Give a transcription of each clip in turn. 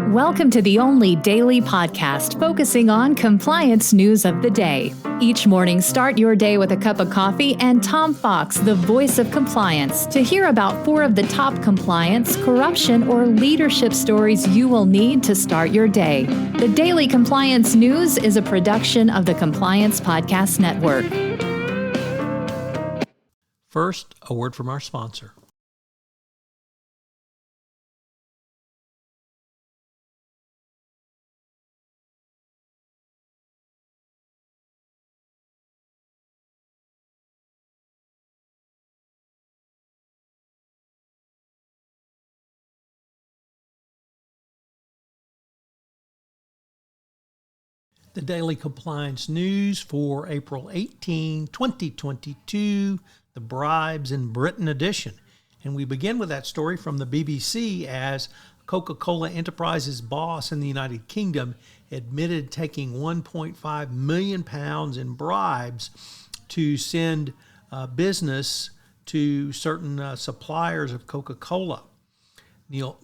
Welcome to the only daily podcast focusing on compliance news of the day. Each morning, start your day with a cup of coffee and Tom Fox, the voice of compliance, to hear about 4 of the top compliance, corruption, or leadership stories you will need to start your day. The Daily Compliance News is a production of the Compliance Podcast Network. First, a word from our sponsor. The Daily Compliance News for April 18, 2022, the Bribes in Britain edition. And we begin with that story from the BBC as Coca-Cola Enterprises boss in the United Kingdom admitted taking £1.5 million in bribes to send business to certain suppliers of Coca-Cola.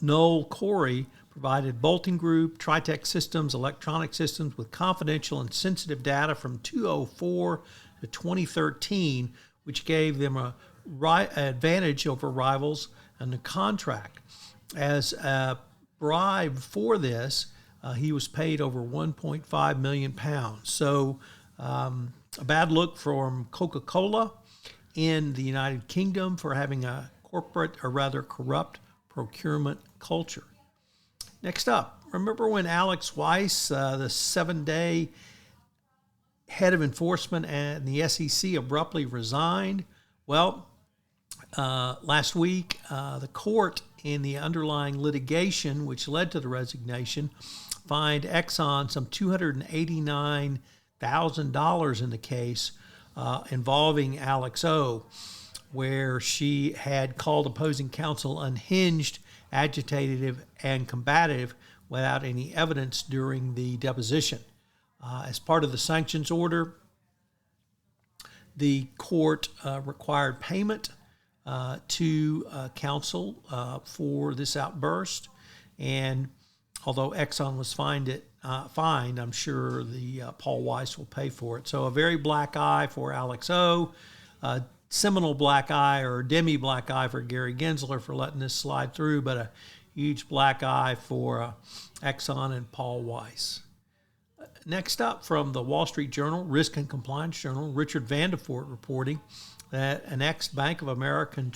Noel Corey provided Bolton Group, Tritech Systems, Electronic Systems with confidential and sensitive data from 2004 to 2013, which gave them a advantage over rivals in the contract. As a bribe for this, he was paid over £1.5 million. So a bad look from Coca-Cola in the United Kingdom for having a corporate, or rather corrupt, procurement culture. Next up, remember when Alex Weiss, the 7-day head of enforcement at the SEC, abruptly resigned? Well, last week, the court in the underlying litigation, which led to the resignation, fined Exxon some $289,000 in the case involving Alex O., where she had called opposing counsel unhinged, agitated, and combative without any evidence during the deposition. As part of the sanctions order, the court required payment to counsel for this outburst. And although Exxon was fined, I'm sure the Paul Weiss will pay for it. So a very black eye for Alex O., seminal black eye or demi black eye for Gary Gensler for letting this slide through, but a huge black eye for Exxon and Paul Weiss. Next up, from the Wall Street Journal, Risk and Compliance Journal, Richard Vandefort reporting that an ex-Bank of America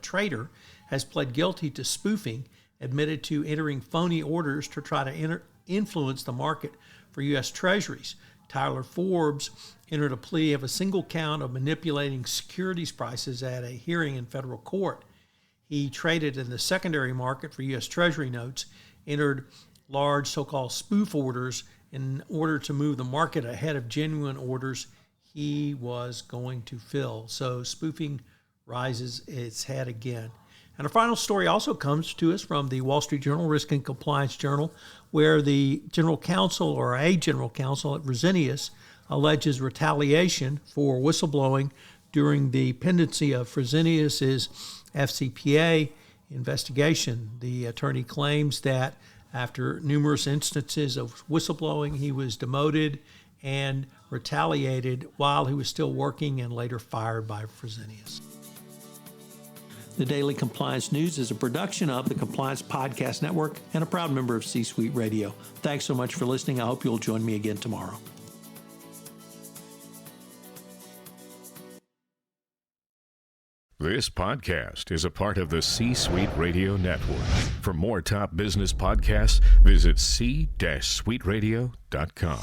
trader has pled guilty to spoofing, admitted to entering phony orders to try to influence the market for U.S. Treasuries. Tyler Forbes entered a plea of a single count of manipulating securities prices at a hearing in federal court. He traded in the secondary market for U.S. Treasury notes, entered large so-called spoof orders in order to move the market ahead of genuine orders he was going to fill. So spoofing rises its head again. And our final story also comes to us from the Wall Street Journal, Risk and Compliance Journal, where the general counsel, or a general counsel at Fresenius, alleges retaliation for whistleblowing during the pendency of Fresenius's FCPA investigation. The attorney claims that after numerous instances of whistleblowing, he was demoted and retaliated while he was still working and later fired by Fresenius. The Daily Compliance News is a production of the Compliance Podcast Network and a proud member of C-Suite Radio. Thanks so much for listening. I hope you'll join me again tomorrow. This podcast is a part of the C-Suite Radio Network. For more top business podcasts, visit c-suiteradio.com.